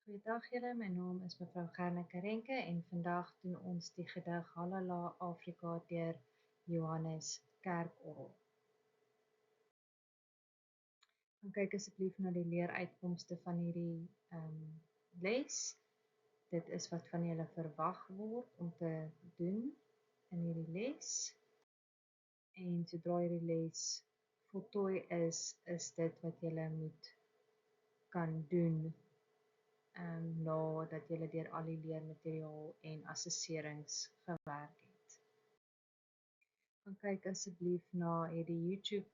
Goeiedag julle, my naam is mevrou Gerneke Renke en vandag doen ons die gedig Halala Afrika deur Johannes Kerkorrel. Gaan kyk asseblief na die leeruitkomste van hierdie les. Dit is wat van julle verwag word om te doen in hierdie les. En sodra hierdie les voltooi is dit wat julle moet kan doen nadat julle deur al die leermateriaal en assesserings gewerk het. Gaan kyk asseblief na hierdie YouTube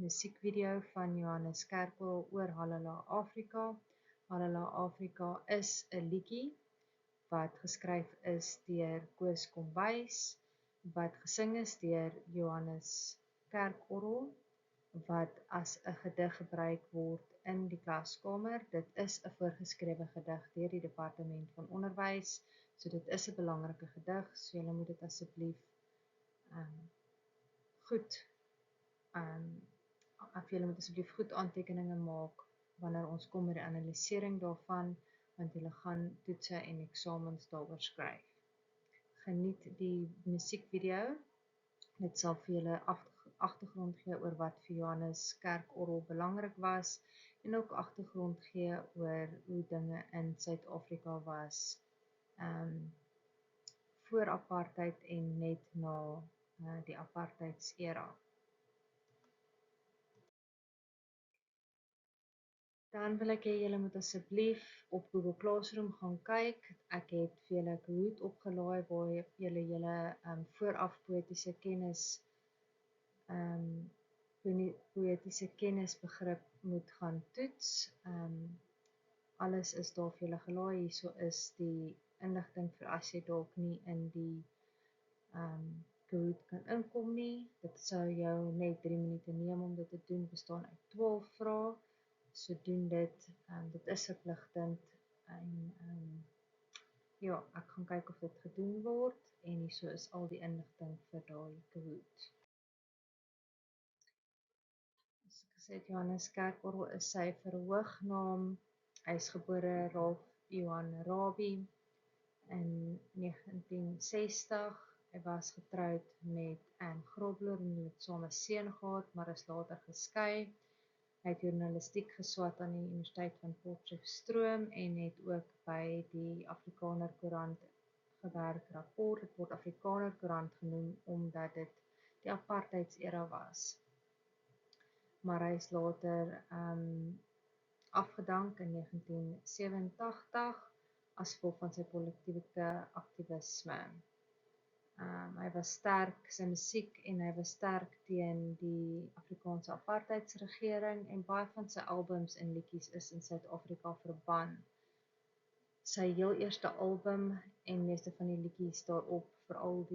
musiekvideo van Johannes Kerkorrel oor Halala Afrika. Halala Afrika is 'n liedjie wat geskryf is deur Koos Kombuis, wat gesing is deur Johannes Kerkorrel, wat as 'n gedig gebruik word in die klaskamer. Dit is 'n voorgeskrewe gedig deur die Departement van Onderwys, so dit is 'n belangrike gedig, so julle moet dit asseblief julle moet asseblief goed aantekeninge maak wanneer ons kom met die analysering daarvan, want julle gaan toetse en eksamens daaroor skryf. Geniet die musiekvideo. Dit sal vir julle agtergrond gee oor wat vir Johannes Kerkorrel belangrik was en ook agtergrond gee oor hoe dinge in Suid-Afrika was voor apartheid en net na die apartheidsera. Dan wil ek hê julle moet asseblief op Google Classroom gaan kyk. Ek het vir julle 'n Kahoot opgelaai waar julle vooraf poëtiese kennisbegrip moet gaan toets. Alles is daar vir julle gelaai. Hierso is die inligting vir as jy dalk nie in die Kahoot kan inkom nie. Dit sou jou net 3 minute neem om dit te doen. Bestaan uit 12 vrae. So doen dit. Dit is verpligtend en ja, ek gaan kyk of dit gedoen word en hierso is al die inligting vir daai Kahoot. As ek gesê het, Johannes Kerkorrel is sy verhoognaam. Hy is gebore Ralph Johan Rabie in 1960. Hy was getroud met Anne Grobler en hulle het saam 'n seun gehad, maar is later geskei. Hy het journalistiek geswat aan die Universiteit van Potchefstroom en het ook by die Afrikaner Koerant gewerk. Rapport, dit word Afrikaner Koerant genoem omdat dit die apartheidsera was. Maar hy is later afgedank in 1987 as gevolg van sy politieke aktivisme. Hy was sterk sy musiek en hy was sterk teen die Afrikaanse apartheidsregering en baie van sy albums en liedjies is in Suid-Afrika verban. Sy heel eerste album en meeste van die liedjies daarop veral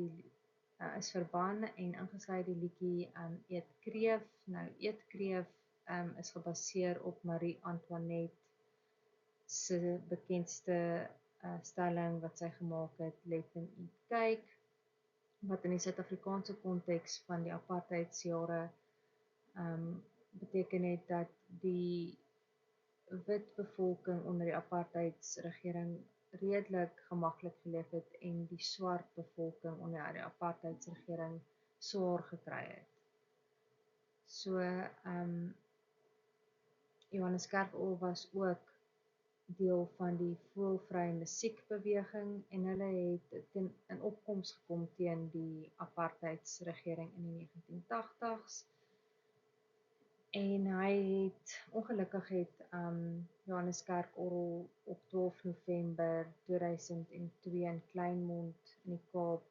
is verban en ingesluit die liedjie Eet Kreef. Nou Eet Kreef is gebaseer op Marie Antoinette se bekendste stelling wat sy gemaak het, Let them eat cake, wat in die Suid-Afrikaanse konteks van die apartheidsjare beteken het dat die wit bevolking onder die apartheidsregering redelik gemaklik geleef het en die swart bevolking onder die apartheidsregering swaar gekry het. So Johannes Kerkorrel was ook deel van die voelvrye musiekbeweging en hulle het in opkoms gekom teen die apartheidsregering in die 1980s. En hy het ongelukkig Johannes Kerkorrel op 12 November 2002 in Kleinmond in die Kaap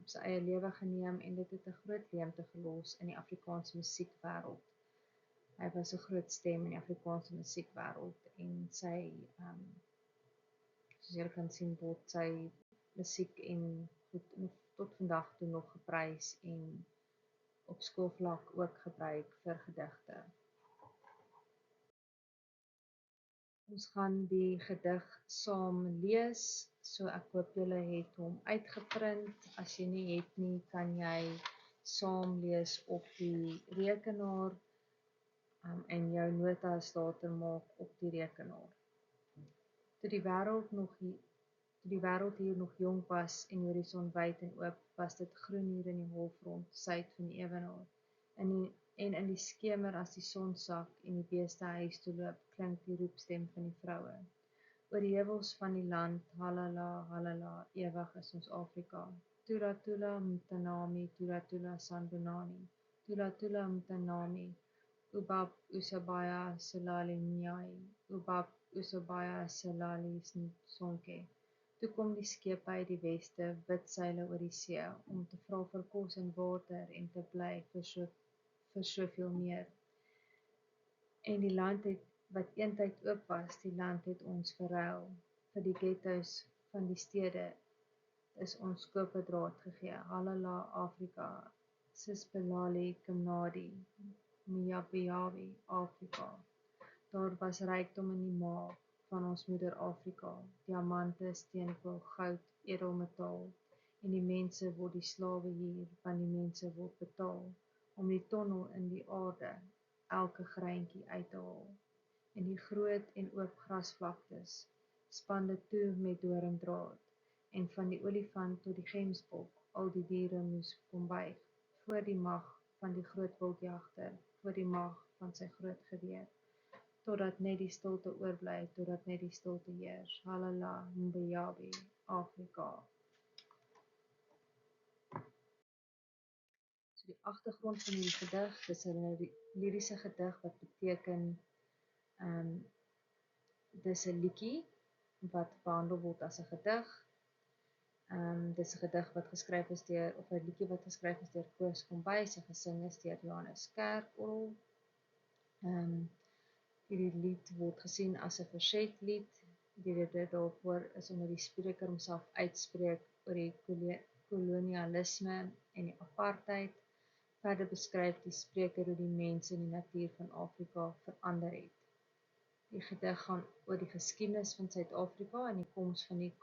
sy eie lewe geneem en dit het 'n groot leemte gelos in die Afrikaanse musiekwêreld. Hy was 'n groot stem in die Afrikaanse musiekwêreld en sy soos julle kan sien word sy musiek en goed tot vandag toe nog geprys en op skoolvlak ook gebruik vir gedigte. Ons gaan die gedig saam lees, so ek hoop julle het hom uitgeprint. As jy nie het nie, kan jy saam lees op die rekenaar en jou notas later maak op die rekenaar. Toe die wêreld hier nog jonk was en die horison wyd en oop, was dit groen hier in die Holfront, suid van die Ewenaar. En in die skemer as die son sak en die beeste huis toe loop, klink die roepstem van die vroue. Oor die heuwels van die land, halala, halala, ewig is ons Afrika. Tula tula mtanami, tula tula sanbonani, tula tula mtanami, ubab usabaya salali nyai, ubab usabaya salali sonke. Toe kom die skepe uit die weste, wit seile oor die see, om te vra vir kos en water en te bly vir soveel meer. En die land wat eentyd oop was, die land het ons verruil. Vir die ghettos van die stede is ons koperdraad gegee. Halala Afrika, Sispelali Kimnadi, Miyabiyabi Afrika. Daar was rykdom in die maag van ons moeder Afrika, diamante, steenkool, goud, edelmetaal, en die mense word die slawe hier, want die mense word betaal, om die tonnel in die aarde, elke greintjie uit te haal. En die groot en oop grasvlaktes, span dit toe met doringdraad, en van die olifant tot die gemsbok, al die diere moes kom buig, voor die mag van die groot wildjagter, voor die mag van sy groot geweer, totdat net die stilte oorbly, totdat net die stilte heers. Halala, Mbeyabi, Afrika. So die agtergrond van hierdie gedig, dis 'n liriese gedig wat beteken, dis 'n liedjie wat behandel word as 'n gedig. Dis 'n gedig wat geskryf is deur, of 'n liedjie wat geskryf is deur Koos Kombuis en gesing is deur Johannes Kerkorrel. Hierdie lied word gesien as 'n versetlied. Die rede daarvoor is omdat die spreker homself uitspreek oor die kolonialisme en die apartheid. Verder beskryf die spreker hoe die mense en die natuur van Afrika verander het. Die gedig gaan oor die geskiedenis van Suid-Afrika en die koms van die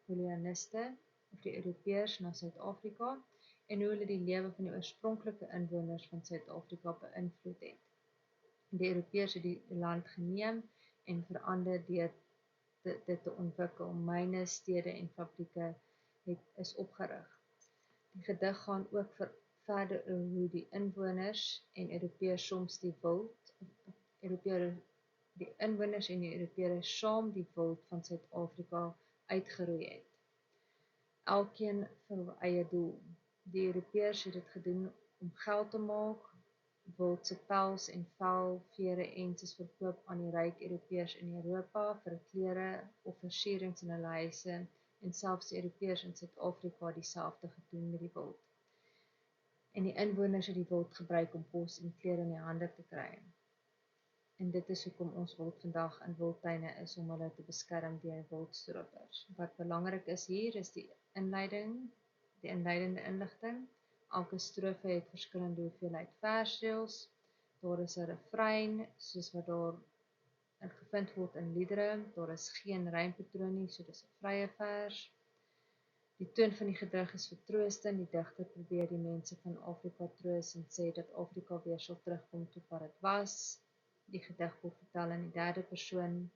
koloniste of die Europeërs na Suid-Afrika en hoe hulle die lewe van die oorspronklike inwoners van Suid-Afrika beïnvloed het. Die Europeërs het die land geneem en verander deur dit te ontwikkel. Myne, stede en fabrieke is opgerig. Die gedig gaan ook verder oor hoe die inwoners en Europeërs soms die inwoners en die Europeërs saam die wild van Suid-Afrika uitgeroei het. Elkeen vir hul eie doel. Die Europeërs het dit gedoen om geld te maak, wild se pels en vel, vere ensovoorts verkoop aan die ryk Europeërs in Europa vir klere of versierings in hulle huise, en selfs die Europeërs in Suid-Afrika dieselfde gedoen met die wild. En die inwoners het die wild gebruik om kos en klere in die hande te kry. En dit is hoekom ons wild vandag in wildtuine is, om hulle te beskerm deur wildstropers. Wat belangrik is hier is die inleidende inligting. Elke strofe het verskillende hoeveelheid versreëls. Daar is 'n refrein, soos wat daar gevind word in liedere. Daar is geen rympatroon nie, so dis 'n vrye vers. Die toon van die gedig is vertroostend. Die digter probeer die mense van Afrika troos en sê dat Afrika weer sal terugkom tot wat dit was. Die gedig word vertel in die derde persoon.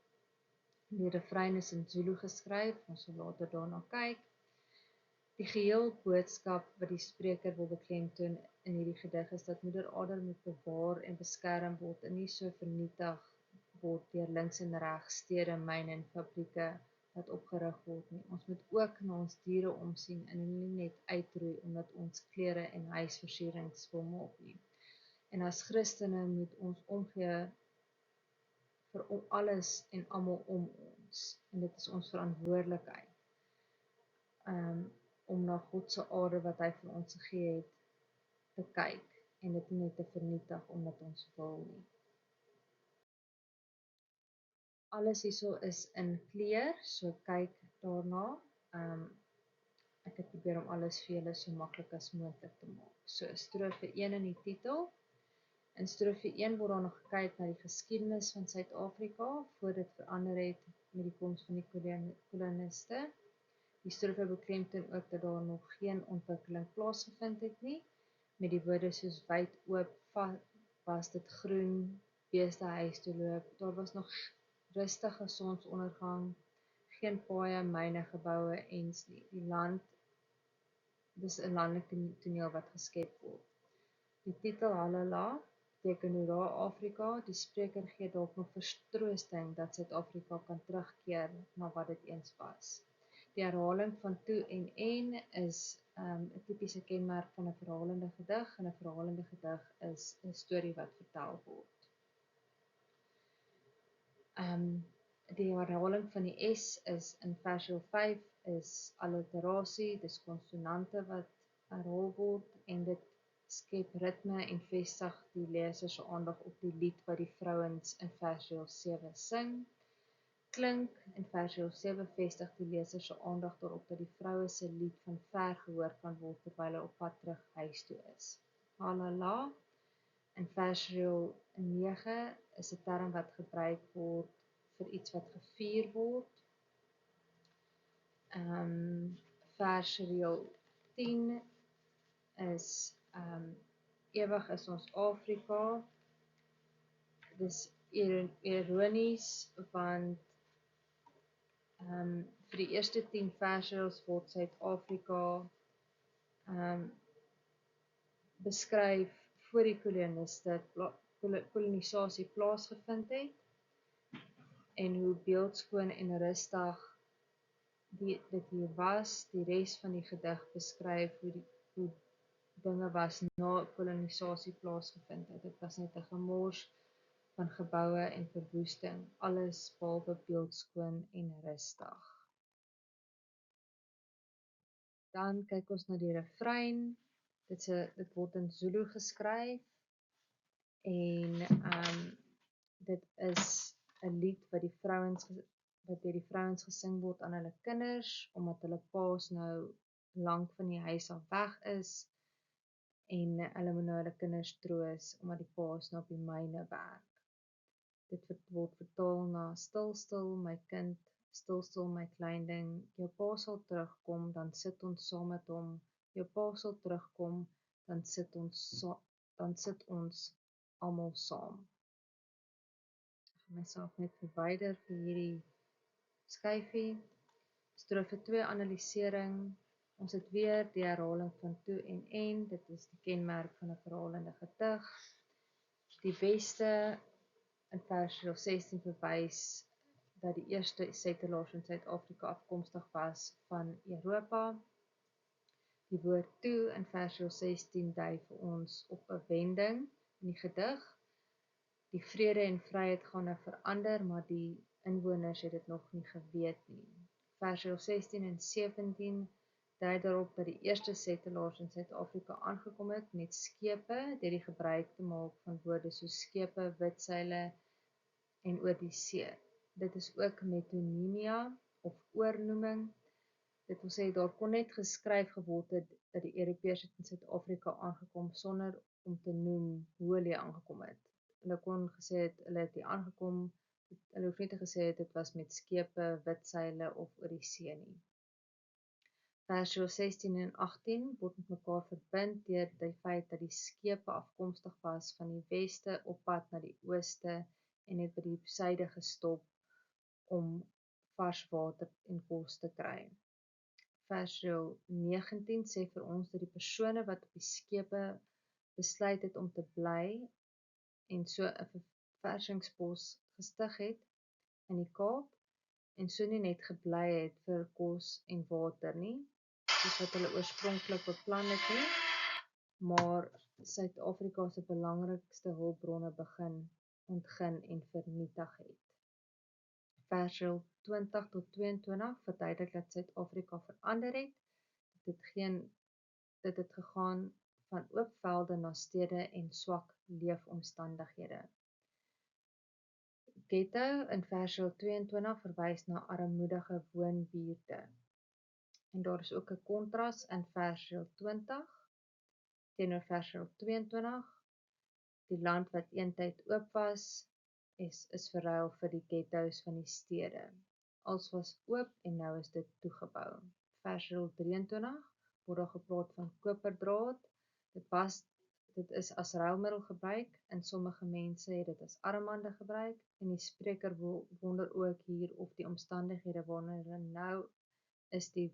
Die refrein is in Zulu geskryf, ons sal later daarna kyk. Die geheel boodskap wat die spreker wil beklemtoon in hierdie gedig is dat Moeder Aarde moet bewaar en beskerm word en nie so vernietig word deur links en regs stede, myne en fabrieke wat opgerig word nie. Ons moet ook na ons diere omsien en hulle nie net uitroei omdat ons klere en huisversierings wil maak nie. En as Christene moet ons omgee vir alles en almal om ons. En dit is ons verantwoordelikheid. Om na God se aarde wat hy vir ons gegee het te kyk en dit nie net te vernietig omdat ons wil nie. Alles hierso is in kleur, so kyk daarna. Ek het probeer om alles vir julle so maklik as moontlik te maak. So strofe 1 in die titel. In strofe 1 word daar nog gekyk na die geskiedenis van Suid-Afrika voor dit verander het met die koms van die koloniste. Die strofe beklemtoon ook dat daar nog geen ontwikkeling plaasgevind het nie. Met die woorde soos wyd oop, was dit groen, beeste huis toe loop. Daar was nog rustige sonsondergang. geen paaie, myne, geboue ens nie. Die land, dis 'n landelike toneel wat geskep word. Die titel Halala beteken Hoera Afrika. Die spreker gee dalk nog vertroosting dat Suid-Afrika kan terugkeer na wat dit eens was. Die herhaling van toe en is 'n tipiese kenmerk van 'n verhalende gedig, en 'n verhalende gedig is 'n storie wat vertel word. Die herhaling van die S is in versdeel 5 is alliterasie, dis konsonante wat herhaal word, en dit skep ritme en vestig die leser se aandag op die lied wat die vrouens in versdeel 7 sing. Klink in versdeel 7 vestig die leser se aandag daarop dat die vroue se lied van ver gehoor kan word terwyl hulle op pad terug huis toe is. Halala in versdeel 9 is 'n term wat gebruik word vir iets wat gevier word. Versdeel 10 is ewig is ons Afrika. Dis ironies want vir die eerste 10 versdeels word Suid-Afrika beskryf voor die kolonisasie plaasgevind het, en hoe beeldskoon en rustig dit hier was. Die res van die gedig beskryf hoe dinge was na kolonisasie plaasgevind het. Dit was net 'n gemors van geboue en verwoesting, alles behalwe beeldskoon en rustig. Dan kyk ons na die refrein. Dit word in Zulu geskryf, en dit is 'n lied wat deur die vrouens gesing word aan hulle kinders, omdat hulle paas nou lank van die huis af weg is, en hulle moet nou hulle kinders troos, omdat die paas nou op die myne werk. Dit word vertaal na stil stil my kind, stil stil my klein ding, jou pa sal terugkom, dan sit ons saam met hom, jou pa sal terugkom, dan sit ons almal saam. Ek gaan myself net verwyder vir hierdie skyfie. Strofe 2 analysering. Ons het weer die herhaling van toe en, dit is die kenmerk van 'n verhalende gedig. Die Weste in versdeel 16 verwys dat die eerste settlers in Suid-Afrika afkomstig was van Europa. Die woord toe in versdeel 16 dui vir ons op 'n wending in die gedig. Die vrede en vryheid gaan nou verander, maar die inwoners het dit nog nie geweet nie. Versdeel 16 en 17 dui daarop dat die eerste settlers in Suid-Afrika aangekom het met skepe, deur die gebruik te maak van woorde soos skepe, witseile en oor die see. Dit is ook metonimia of oornoeming. Dit wil sê daar kon net geskryf geword het dat die Europeërs het in Suid-Afrika aangekom sonder om te noem hoe hulle aangekom het. Hulle kon gesê het hulle het hier aangekom, hulle hoef nie te gesê het dit was met skepe, witseile of oor die see nie. Versdeel 16 en 18 word met mekaar verbind deur die feit dat die skepe afkomstig was van die weste op pad na die ooste en het by die suide gestop om vars water en kos te kry. Versdeel 19 sê vir ons dat die persone wat op die skepe besluit het om te bly en so 'n verversingspos gestig het in die Kaap, en so nie net gebly het vir kos en water nie, soos wat hulle oorspronklik beplan het nie, maar Suid-Afrika se belangrikste hulpbronne begin ontgin en vernietig het. Versdeel 20 tot 22 verduidelik dat Suid-Afrika verander het. Dit het gegaan van oop velde na stede en swak leefomstandighede. Ghetto in versdeel 22 verwys na armoedige woonbuurte. En daar is ook 'n kontras in versdeel 20 teenoor versdeel 22. Die land wat eentyd oop was, is verruil vir die ghettos van die stede. Alles was oop en nou is dit toegebou. Versdeel 23 word daar gepraat van koperdraad. dit is as ruilmiddel gebruik, en sommige mense het dit as armbande gebruik, en die spreker wonder ook hier of die omstandighede waarin hulle nou is die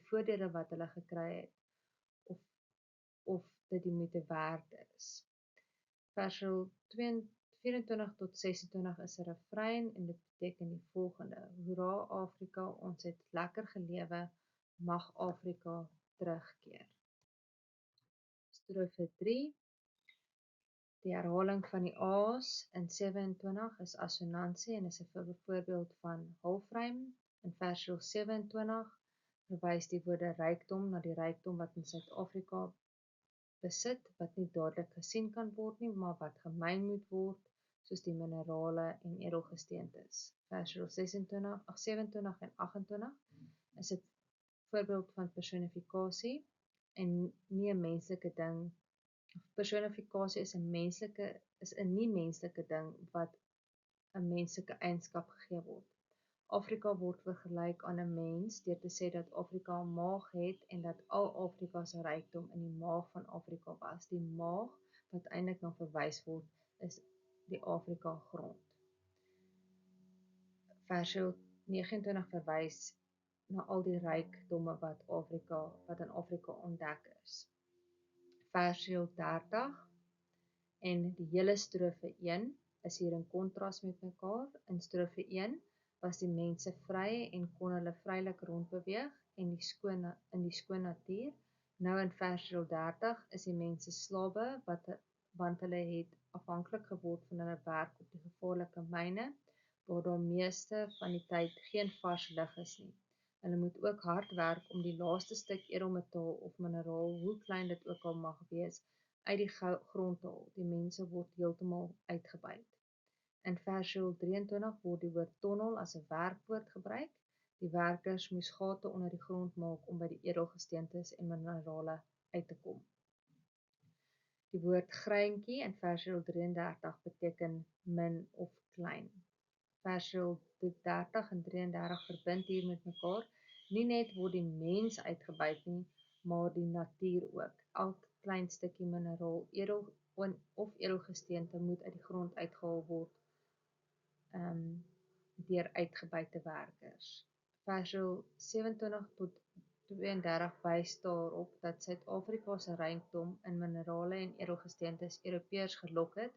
voordele wat hulle gekry het, of dit die moeite werd is. Versreel 24 tot 26 is 'n refrein en dit beteken die volgende: Hoera Afrika, ons het lekker gelewe, mag Afrika terugkeer. Strofe 3. Die herhaling van die A's in 27 is assonansie en is 'n voorbeeld van halfrym. In versreel 27 verwys die woorde rykdom na die rykdom wat in Suid-Afrika besit, wat nie dadelik gesien kan word nie, maar wat gemyn moet word, soos die minerale en edelgesteentes. Versreel 27 en 28 is 'n voorbeeld van personifikasie en nie 'n menslike ding. Personifikasie is 'n nie menslike ding wat 'n menslike eienskap gegee word. Afrika word vergelyk aan 'n mens deur te sê dat Afrika 'n maag het en dat al Afrika se rykdom in die maag van Afrika was. Die maag wat eintlik na verwys word is die Afrika grond. Versreel 29 verwys na al die rykdomme wat in Afrika ontdek is. Versreel 30 en die hele strofe 1 is hier in kontras met mekaar. In strofe 1 was die mense vry en kon hulle vrylik rondbeweeg in die skoon natuur. Nou in versreel 30 is die mense slawe want hulle het afhanklik geword van hulle werk op die gevaarlike myne, waar daar meeste van die tyd geen vars lug is nie. Hulle moet ook hard werk om die laaste stuk edelmetaal of mineraal, hoe klein dit ook al mag wees, uit die grond te haal. Die mense word heeltemal uitgebuit. In versreel 23 word die woord tonnel as 'n werkwoord gebruik. Die werkers moes gate onder die grond maak om by die edelgesteentes en minerale uit te kom. Die woord greintjie in versreel 33 beteken min of klein. Versreel 30 en 33 verbind hier met mekaar. Nie net word die mens uitgebuit nie, maar die natuur ook. Elk klein stukkie mineraal, edelgesteente moet uit die grond uitgehaal word deur uitgebuite werkers. Versreel 27 tot 32 wys daarop dat Suid-Afrika se rykdom in minerale en edelgesteentes Europeërs gelok het,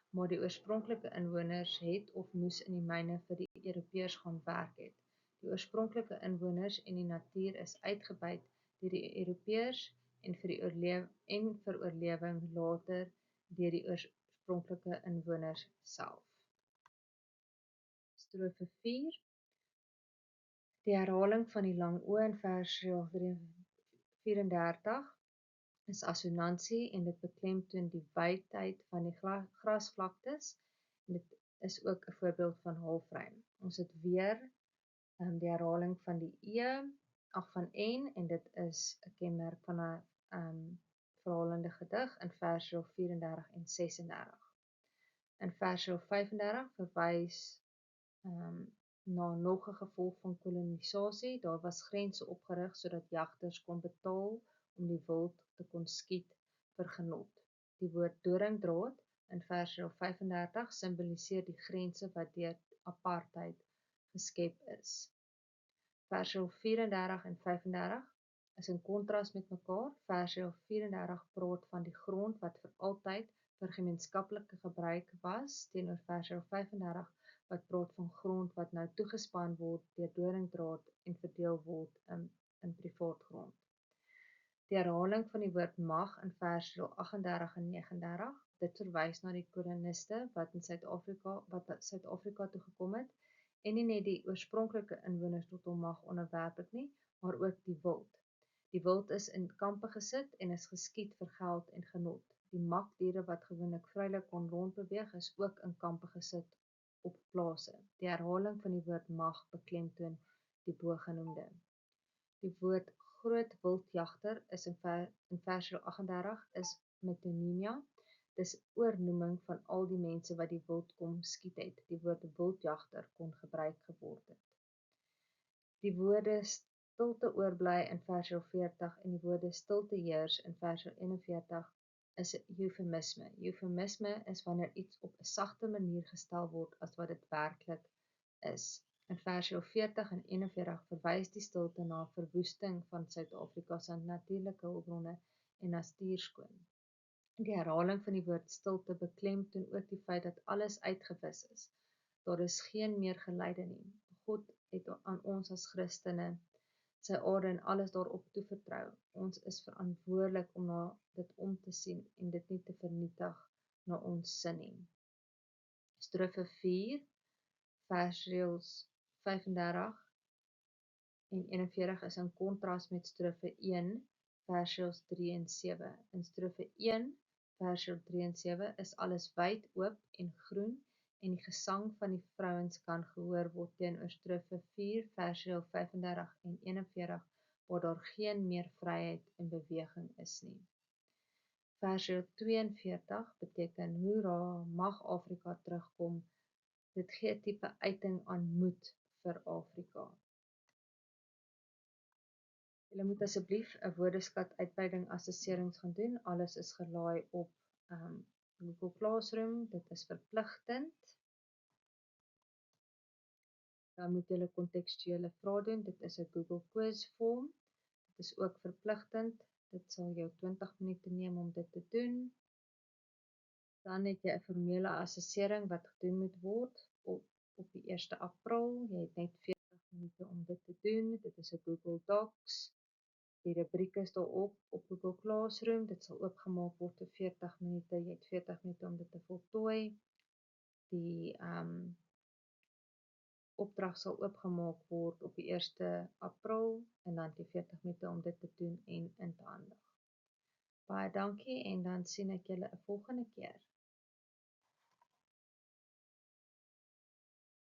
maar die oorspronklike inwoners het of moes in die myne vir die Europeërs gaan werk het. Die oorspronklike inwoners en die natuur is uitgebuit deur die Europeërs en vir oorlewing later deur die oorspronklike inwoners self. Strofe 4. Die herhaling van die lang O in versreel 34 is assonansie en dit beklemtoon die wydheid van die grasvlaktes. En dit is ook 'n voorbeeld van halfrym. Ons het weer die herhaling van die van en dit is 'n kenmerk van 'n verhalende gedig in versreel 34 en 36. In versreel 35 verwys na nog 'n gevolg van kolonisasie. Daar was grense opgerig sodat jagters kon betaal om die wild te kon skiet vir genot. Die woord doringdraad in versreel 35 simboliseer die grense wat deur apartheid geskep is. Versreel 34 en 35 is in kontras met mekaar. Versreel 34 praat van die grond wat vir altyd vir gemeenskaplike gebruik was, teenoor versreel 35 wat praat van grond wat nou toegespan word deur doringdraad en verdeel word in privaat grond. Die herhaling van die woord mag in versreel 38 en 39, dit verwys na die koloniste wat Suid-Afrika toe gekom het, en nie net die oorspronklike inwoners tot hom mag onderwerp het nie, maar ook die wild. Die wild is in kampe gesit en is geskiet vir geld en genot. Die makdiere wat gewoonlik vrylik kon rondbeweeg is ook in kampe gesit op plase. Die herhaling van die woord mag beklemtoon die bogenoemde. Die woord groot wildjagter is in versreel 38 is metonimia. Dis oornoeming van al die mense wat die wild kom skiet het. Die woord wildjagter kon gebruik geword het. Die woorde stilte oorbly in versdeel 40 en die woorde stilte heers in versdeel 41 is 'n eufemisme. Eufemisme is wanneer iets op 'n sagter manier gestel word as wat dit werklik is. In versdeel 40 en 41 verwys die stilte na verwoesting van Suid-Afrika se natuurlike hulpbronne en natuurskoon. Die herhaling van die woord stilte beklemtoon ook die feit dat alles uitgewis is. Daar is geen meer geleide nie. God het aan ons as Christene sy aarde en alles daarop toevertrou. Ons is verantwoordelik om na dit om te sien en dit nie te vernietig na ons sin nie. Strofe 4, versreëls 35 en 41 is in kontras met strofe 1, versreëls 3 en 7. In strofe 1, versreel 3 en 7 is alles wyd oop en groen en die gesang van die vrouens kan gehoor word teenoor strofe 4, versreel 35 en 41, waar daar geen meer vryheid en beweging is nie. Versreel 42 beteken hoera, mag Afrika terugkom. Dit gee 'n tipe uiting aan moed vir Afrika. Julle moet asseblief 'n woordeskat uitbreiding assesserings gaan doen. Alles is gelaai op Google Classroom. Dit is verpligtend. Dan moet julle kontekstuele vrae doen. Dit is 'n Google Quiz vorm. Dit is ook verpligtend. Dit sal jou 20 minute neem om dit te doen. Dan het jy 'n formele assessering wat gedoen moet word op die 1 April. Jy het net 40 minute om dit te doen. Dit is 'n Google Docs. Die rubriek is daarop op Google Classroom. Dit sal oopgemaak word vir 40 minute. Jy het 40 minute om dit te voltooi. Die opdrag sal oopgemaak word op die 1 April en dan die 40 minute om dit te doen en in te handig. Baie dankie en dan sien ek julle 'n volgende keer.